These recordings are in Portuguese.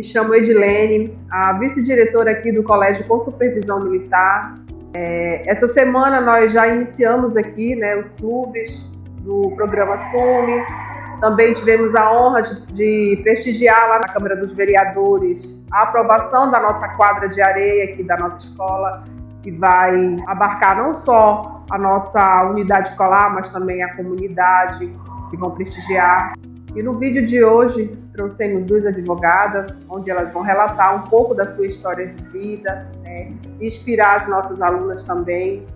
Me chamo Edilene, a vice-diretora aqui do Colégio com Supervisão Militar. Essa semana nós já iniciamos aqui, né, os clubes do programa SUME. Também tivemos a honra de prestigiar lá na Câmara dos Vereadores a aprovação da nossa quadra de areia aqui da nossa escola, que vai abarcar não só a nossa unidade escolar, mas também a comunidade que vão prestigiar. E no vídeo de hoje trouxemos duas advogadas, onde elas vão relatar um pouco da sua história de vida, né, inspirar as nossas alunas também.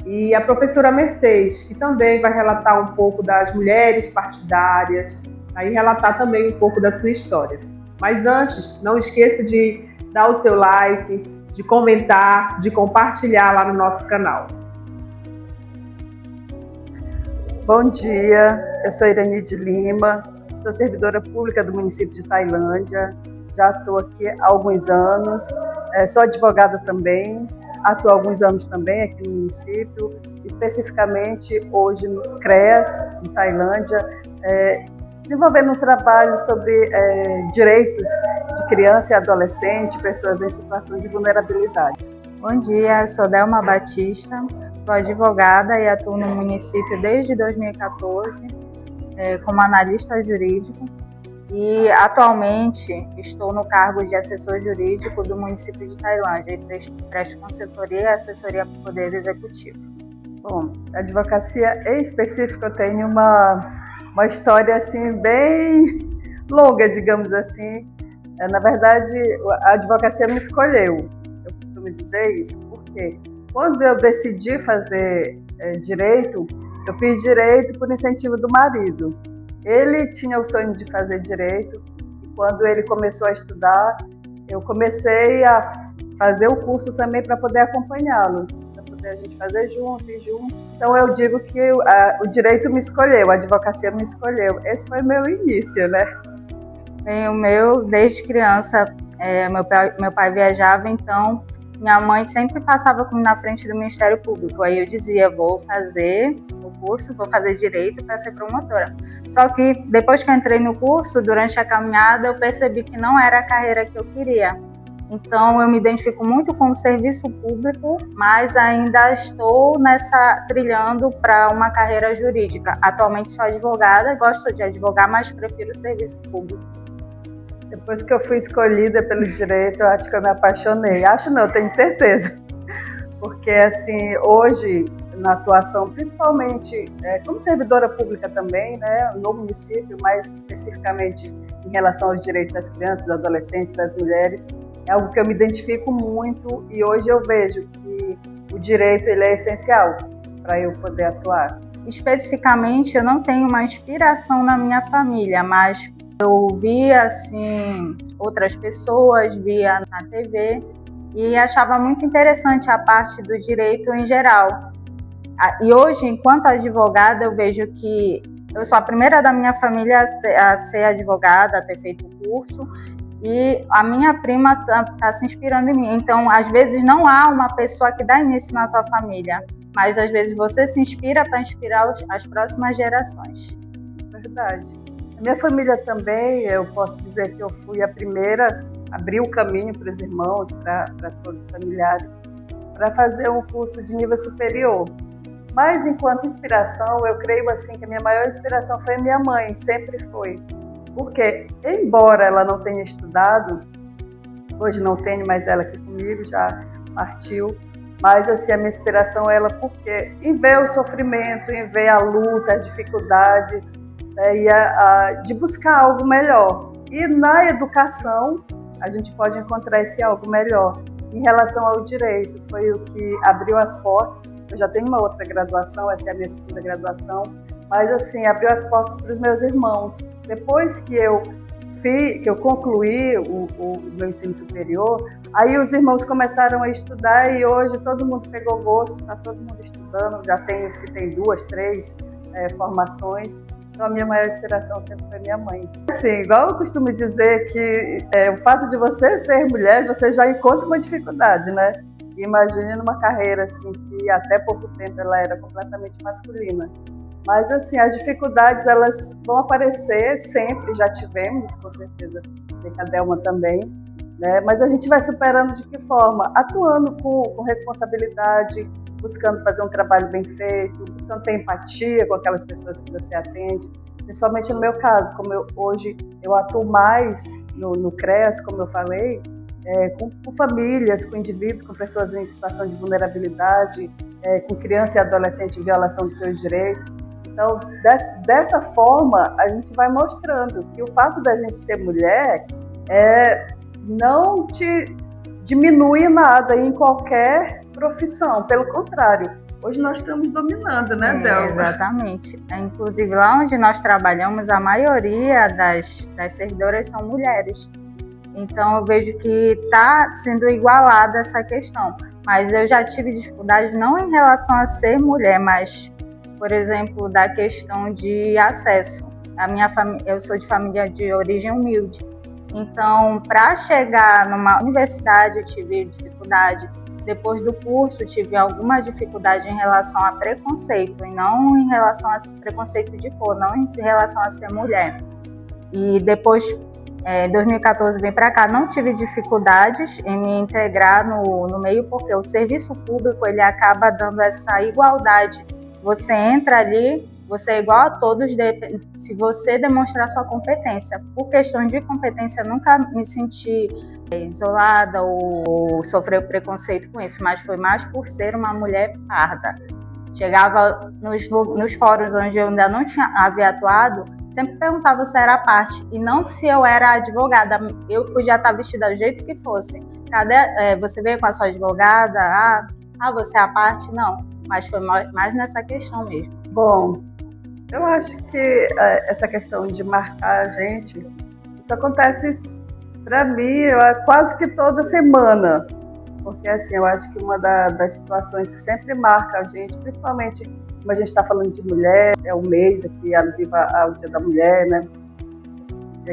E a professora Mercedes, que também vai relatar um pouco das mulheres partidárias, aí relatar também um pouco da sua história. Mas antes, não esqueça de dar o seu like, de comentar, de compartilhar lá no nosso canal. Bom dia, eu sou Irani de Lima, sou servidora pública do município de Tailândia, já estou aqui há alguns anos, sou advogada também, atuo há alguns anos também aqui no município, especificamente hoje no CREAS de Tailândia, desenvolvendo um trabalho sobre direitos de criança e adolescente, pessoas em situação de vulnerabilidade. Bom dia, sou Delma Batista, sou advogada e atuo no município desde 2014 como analista jurídico e atualmente estou no cargo de assessor jurídico do município de Tailândia e presto consultoria e assessoria para o Poder Executivo. Bom, a advocacia em específico eu tenho uma história assim bem longa, digamos assim. Na verdade, a advocacia me escolheu. Eu costumo dizer isso porque quando eu decidi fazer direito, eu fiz direito por incentivo do marido. Ele tinha o sonho de fazer direito e quando ele começou a estudar, eu comecei a fazer o curso também para poder acompanhá-lo, para poder a gente fazer junto e junto. Então eu digo que o direito me escolheu, a advocacia me escolheu. Esse foi o meu início, né? O meu, desde criança, meu pai viajava, então minha mãe sempre passava comigo na frente do Ministério Público. Aí eu dizia, vou fazer o curso, vou fazer direito para ser promotora. Só que depois que eu entrei no curso, durante a caminhada, eu percebi que não era a carreira que eu queria. Então eu me identifico muito com o serviço público, mas ainda estou trilhando para uma carreira jurídica. Atualmente sou advogada, gosto de advogar, mas prefiro o serviço público. Depois que eu fui escolhida pelo direito, eu acho que eu me apaixonei. Acho não, tenho certeza. Porque, assim, hoje, na atuação, principalmente como servidora pública também, né, no município, mais especificamente em relação ao direito das crianças, dos adolescentes, das mulheres, é algo que eu me identifico muito e hoje eu vejo que o direito ele é essencial para eu poder atuar. Especificamente, eu não tenho uma inspiração na minha família, mas eu via assim, outras pessoas, via na TV e achava muito interessante a parte do direito em geral. E hoje, enquanto advogada, eu vejo que eu sou a primeira da minha família a ser advogada, a ter feito o curso, e a minha prima está se inspirando em mim. Então, às vezes, não há uma pessoa que dá início na tua família, mas às vezes você se inspira para inspirar as próximas gerações. Verdade. A minha família também, eu posso dizer que eu fui a primeira, abri o caminho para os irmãos, para todos os familiares, para fazer um curso de nível superior. Mas, enquanto inspiração, eu creio assim que a minha maior inspiração foi a minha mãe, sempre foi. Porque, embora ela não tenha estudado, hoje não tenho mais ela aqui comigo, já partiu, mas assim, a minha inspiração é ela porque em ver o sofrimento, em ver a luta, as dificuldades, de buscar algo melhor. E na educação, a gente pode encontrar esse algo melhor. Em relação ao direito, foi o que abriu as portas. Eu já tenho uma outra graduação, essa é a minha segunda graduação, mas assim, abriu as portas para os meus irmãos. Depois que eu concluí o meu ensino superior, aí os irmãos começaram a estudar e hoje todo mundo pegou gosto, está todo mundo estudando, já tem os que têm 2, 3 formações. Então, a minha maior inspiração sempre foi minha mãe. Assim, igual eu costumo dizer que o fato de você ser mulher, você já encontra uma dificuldade, né? Imagine numa carreira assim que até pouco tempo ela era completamente masculina. Mas, assim, as dificuldades, elas vão aparecer sempre, já tivemos, com certeza, com a Delma também, né? Mas a gente vai superando de que forma? Atuando com responsabilidade, buscando fazer um trabalho bem feito, buscando ter empatia com aquelas pessoas que você atende. Principalmente no meu caso, como hoje eu atuo mais no CREAS, como eu falei, com famílias, com indivíduos, com pessoas em situação de vulnerabilidade, com criança e adolescente em violação dos seus direitos. Então, dessa forma, a gente vai mostrando que o fato da gente ser mulher não te diminui nada em qualquer profissão, pelo contrário. Hoje nós estamos dominando, né, Delma? Exatamente. Inclusive, lá onde nós trabalhamos, a maioria das servidoras são mulheres. Então, eu vejo que está sendo igualada essa questão. Mas eu já tive dificuldade não em relação a ser mulher, mas, por exemplo, da questão de acesso. Eu sou de família de origem humilde. Então, para chegar numa universidade, eu tive dificuldade. Depois do curso, tive alguma dificuldade em relação a preconceito, e não em relação a preconceito de cor, não em relação a ser mulher. E depois, em 2014, vim para cá, não tive dificuldades em me integrar no meio, porque o serviço público ele acaba dando essa igualdade. Você entra ali, você é igual a todos, se você demonstrar sua competência. Por questão de competência, nunca me senti isolada ou sofrer preconceito com isso, mas foi mais por ser uma mulher parda. Chegava nos fóruns onde eu ainda não havia atuado, sempre perguntava se era a parte, e não se eu era advogada. Eu podia estar vestida do jeito que fosse. Cadê? Você veio com a sua advogada? Você é a parte? Não. Mas foi mais nessa questão mesmo. Bom, eu acho que essa questão de marcar a gente, isso acontece para mim quase que toda semana. Porque, assim, eu acho que uma das situações que sempre marca a gente, principalmente como a gente está falando de mulher, é o mês aqui, alusiva ao Dia da Mulher, né?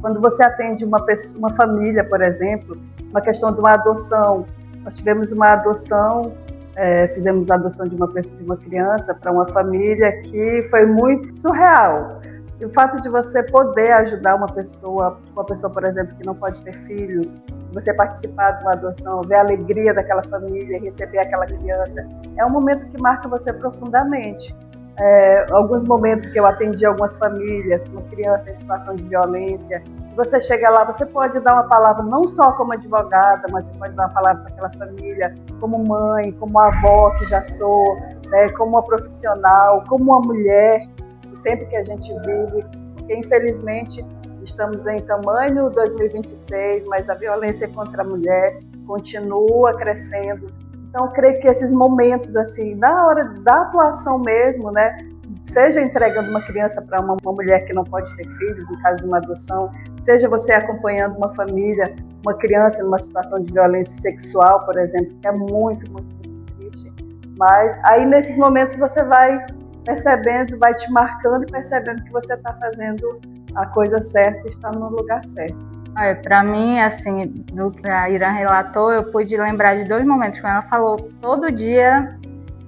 Quando você atende uma família, por exemplo, uma questão de uma adoção. Nós tivemos uma adoção, fizemos a adoção de uma criança para uma família que foi muito surreal. E o fato de você poder ajudar uma pessoa, por exemplo, que não pode ter filhos, você participar de uma adoção, ver a alegria daquela família, receber aquela criança, é um momento que marca você profundamente. Alguns momentos que eu atendi algumas famílias, uma criança em situação de violência, você chega lá, você pode dar uma palavra não só como advogada, mas você pode dar uma palavra para aquela família, como mãe, como avó que já sou, né, como uma profissional, como uma mulher, o tempo que a gente vive, porque infelizmente estamos em tamanho 2026, mas a violência contra a mulher continua crescendo. Então, eu creio que esses momentos, assim, na hora da atuação mesmo, né, seja entregando uma criança para uma mulher que não pode ter filhos, no caso de uma adoção, seja você acompanhando uma família, uma criança numa situação de violência sexual, por exemplo, que é muito, muito, muito triste. Mas aí, nesses momentos, você vai percebendo, vai te marcando e percebendo que você está fazendo a coisa certa e está no lugar certo. Para mim, assim, do que a Irã relatou, eu pude lembrar de 2 momentos. Quando ela falou, todo dia,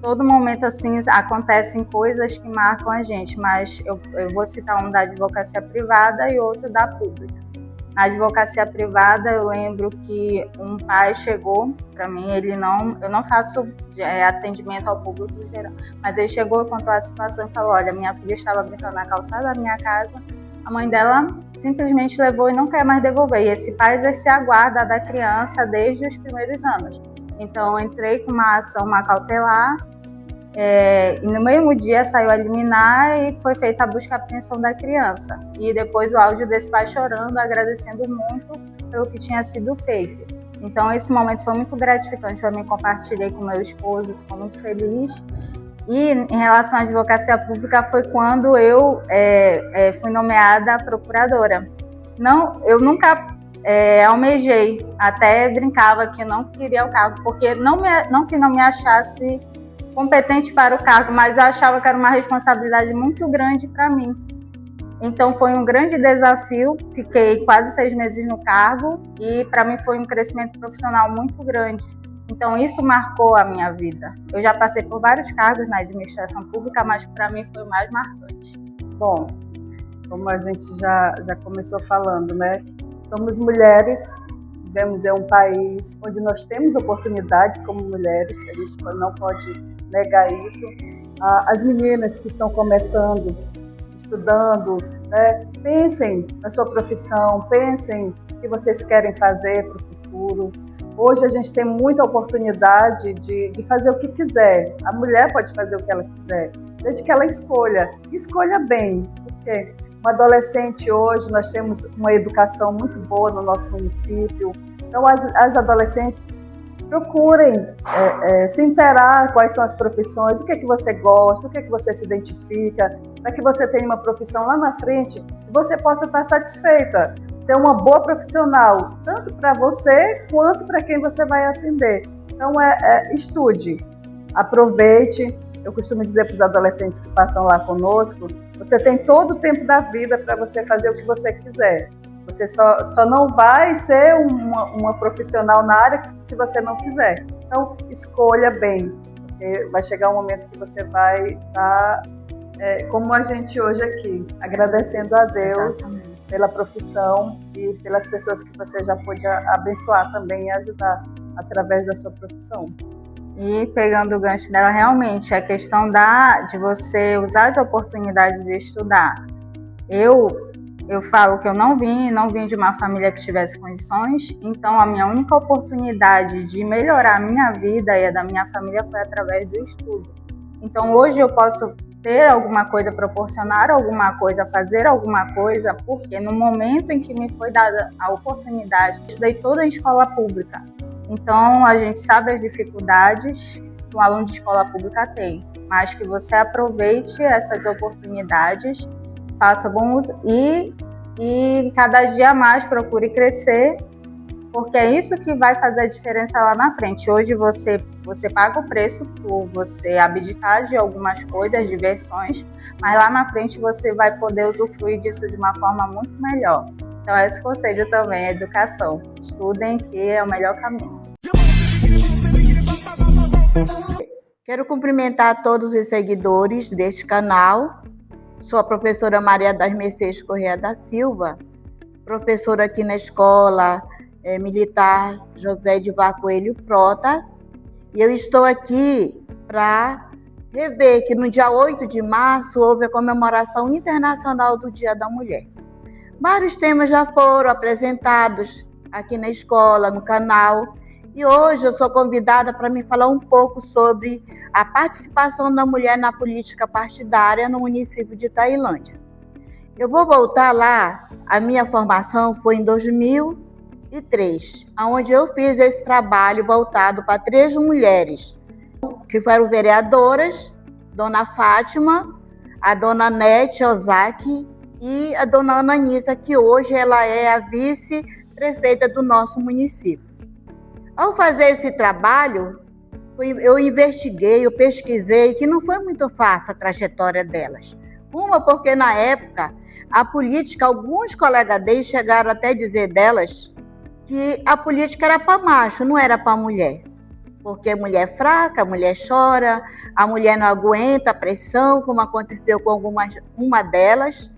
todo momento, assim, acontecem coisas que marcam a gente, mas eu vou citar um da advocacia privada e outro da pública. Na advocacia privada, eu lembro que um pai chegou para mim, eu não faço atendimento ao público em geral, mas ele chegou e contou a situação e falou, olha, minha filha estava brincando na calçada da minha casa, a mãe dela simplesmente levou e não quer mais devolver. E esse pai exercia a guarda da criança desde os primeiros anos. Então, eu entrei com uma ação cautelar e no mesmo dia saiu a liminar e foi feita a busca e apreensão da criança. E depois o áudio desse pai chorando, agradecendo muito pelo que tinha sido feito. Então, esse momento foi muito gratificante para mim. Compartilhei com meu esposo, ficou muito feliz. E em relação à advocacia pública foi quando eu fui nomeada procuradora. Eu nunca almejei, até brincava que não queria o cargo, porque não que não me achasse competente para o cargo, mas eu achava que era uma responsabilidade muito grande para mim. Então foi um grande desafio, fiquei quase 6 meses no cargo e para mim foi um crescimento profissional muito grande. Então, isso marcou a minha vida. Eu já passei por vários cargos na administração pública, mas para mim foi o mais marcante. Bom, como a gente já começou falando, né? Somos mulheres, vivemos em um país onde nós temos oportunidades como mulheres, a gente não pode negar isso. As meninas que estão começando, estudando, né? Pensem na sua profissão, pensem o que vocês querem fazer para o futuro. Hoje a gente tem muita oportunidade de fazer o que quiser. A mulher pode fazer o que ela quiser, desde que ela escolha bem. Porque uma adolescente hoje, nós temos uma educação muito boa no nosso município. Então as adolescentes procurem se inteirar quais são as profissões, o que é que você gosta, o que é que você se identifica, para que você tenha uma profissão lá na frente e você possa estar satisfeita. Ser uma boa profissional, tanto para você quanto para quem você vai atender. Então, estude, aproveite. Eu costumo dizer para os adolescentes que passam lá conosco, você tem todo o tempo da vida para você fazer o que você quiser. Você só não vai ser uma profissional na área se você não quiser. Então, escolha bem, porque vai chegar um momento que você vai estar, como a gente hoje aqui, agradecendo a Deus. Exatamente. Pela profissão e pelas pessoas que você já pôde abençoar também e ajudar através da sua profissão. E pegando o gancho dela, realmente, a questão de você usar as oportunidades e estudar. Eu falo que eu não vim de uma família que tivesse condições, então a minha única oportunidade de melhorar a minha vida e a da minha família foi através do estudo. Então hoje eu posso ter alguma coisa, proporcionar alguma coisa, fazer alguma coisa, porque no momento em que me foi dada a oportunidade, eu estudei toda em escola pública. Então, a gente sabe as dificuldades que um aluno de escola pública tem, mas que você aproveite essas oportunidades, faça bom uso e cada dia mais procure crescer, porque é isso que vai fazer a diferença lá na frente. Hoje você paga o preço por você abdicar de algumas coisas, diversões, mas lá na frente você vai poder usufruir disso de uma forma muito melhor. Então esse conselho também é educação. Estudem, que é o melhor caminho. Quero cumprimentar todos os seguidores deste canal. Sou a professora Maria das Mercedes Correia da Silva, professora aqui na escola militar José de Vá Coelho Prota, e eu estou aqui para rever que no dia 8 de março houve a comemoração internacional do Dia da Mulher. Vários temas já foram apresentados aqui na escola, no canal, e hoje eu sou convidada para me falar um pouco sobre a participação da mulher na política partidária no município de Tailândia. Eu vou voltar lá, a minha formação foi em 2003, onde eu fiz esse trabalho voltado para 3 mulheres, que foram vereadoras, Dona Fátima, a Dona Nete Ozaki e a Dona Ananissa, que hoje ela é a vice-prefeita do nosso município. Ao fazer esse trabalho, eu investiguei, eu pesquisei, que não foi muito fácil a trajetória delas. Uma, porque na época, a política, alguns colegas deles chegaram até a dizer delas que a política era para macho, não era para mulher. Porque a mulher é fraca, a mulher chora, a mulher não aguenta a pressão, como aconteceu com uma delas.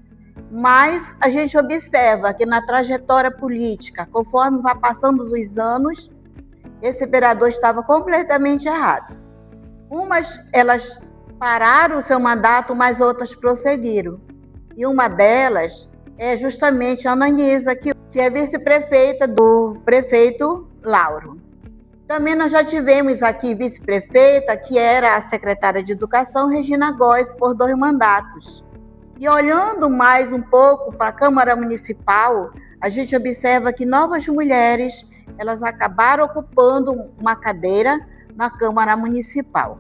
Mas a gente observa que na trajetória política, conforme vai passando os anos, esse vereador estava completamente errado. Umas, elas pararam o seu mandato, mas outras prosseguiram. E uma delas é justamente a Ananissa, que é vice-prefeita do prefeito Lauro. Também nós já tivemos aqui vice-prefeita, que era a secretária de Educação, Regina Góes, por 2 mandatos. E olhando mais um pouco para a Câmara Municipal, a gente observa que novas mulheres, elas acabaram ocupando uma cadeira na Câmara Municipal.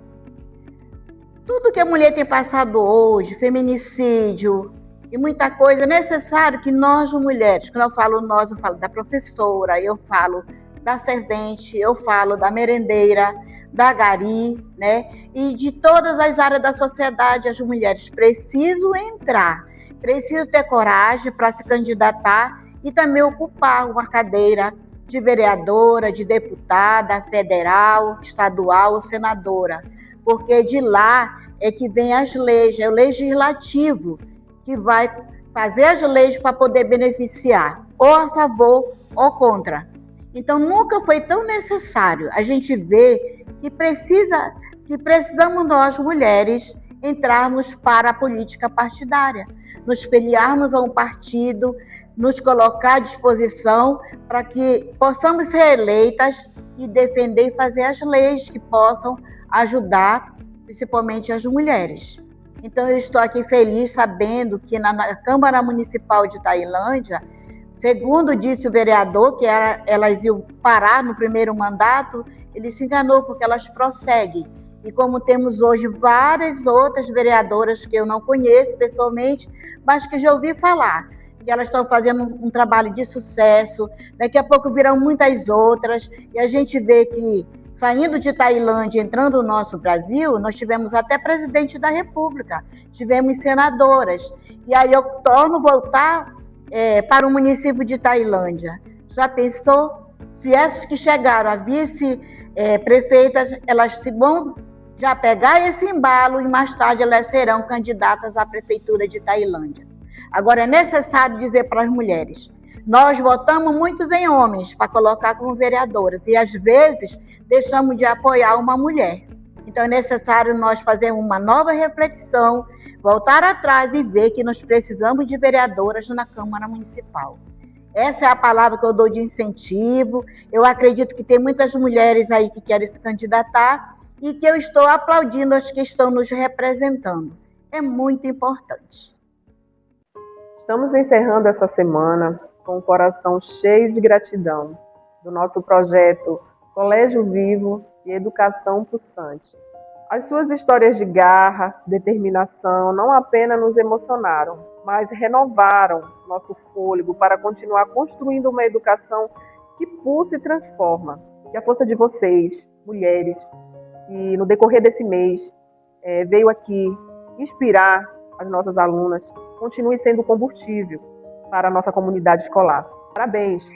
Tudo que a mulher tem passado hoje, feminicídio e muita coisa, é necessário que nós mulheres, quando eu falo nós, eu falo da professora, eu falo da servente, eu falo da merendeira, da gari, né? E de todas as áreas da sociedade, as mulheres precisam entrar, precisam ter coragem para se candidatar e também ocupar uma cadeira de vereadora, de deputada federal, estadual ou senadora, porque de lá é que vem as leis, é o legislativo que vai fazer as leis para poder beneficiar, ou a favor ou contra. Então nunca foi tão necessário. A gente vê que precisamos nós, mulheres, entrarmos para a política partidária, nos filiarmos a um partido, nos colocar à disposição para que possamos ser eleitas e defender e fazer as leis que possam ajudar, principalmente as mulheres. Então eu estou aqui feliz sabendo que na Câmara Municipal de Tailândia, segundo disse o vereador, que elas iam parar no primeiro mandato, ele se enganou porque elas prosseguem. E como temos hoje várias outras vereadoras que eu não conheço pessoalmente, mas que já ouvi falar, que elas estão fazendo um trabalho de sucesso, daqui a pouco virão muitas outras, e a gente vê que, saindo de Tailândia, entrando no nosso Brasil, nós tivemos até presidente da República, tivemos senadoras, e aí eu torno voltar para o município de Tailândia. Já pensou? Se essas que chegaram a vice-prefeitas, elas vão já pegar esse embalo e mais tarde elas serão candidatas à prefeitura de Tailândia. Agora é necessário dizer para as mulheres, nós votamos muitos em homens para colocar como vereadoras e às vezes deixamos de apoiar uma mulher. Então é necessário nós fazermos uma nova reflexão, voltar atrás e ver que nós precisamos de vereadoras na Câmara Municipal. Essa é a palavra que eu dou de incentivo. Eu acredito que tem muitas mulheres aí que querem se candidatar e que eu estou aplaudindo as que estão nos representando. É muito importante. Estamos encerrando essa semana com o coração cheio de gratidão do nosso projeto Colégio Vivo e Educação Pulsante. As suas histórias de garra, determinação não apenas nos emocionaram, mas renovaram nosso fôlego para continuar construindo uma educação que pulsa e transforma. Que a força de vocês, mulheres, que no decorrer desse mês veio aqui inspirar as nossas alunas, continue sendo combustível para a nossa comunidade escolar. Parabéns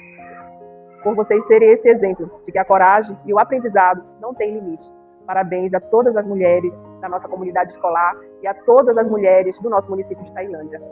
por vocês serem esse exemplo de que a coragem e o aprendizado não têm limite. Parabéns a todas as mulheres da nossa comunidade escolar e a todas as mulheres do nosso município de Tailândia.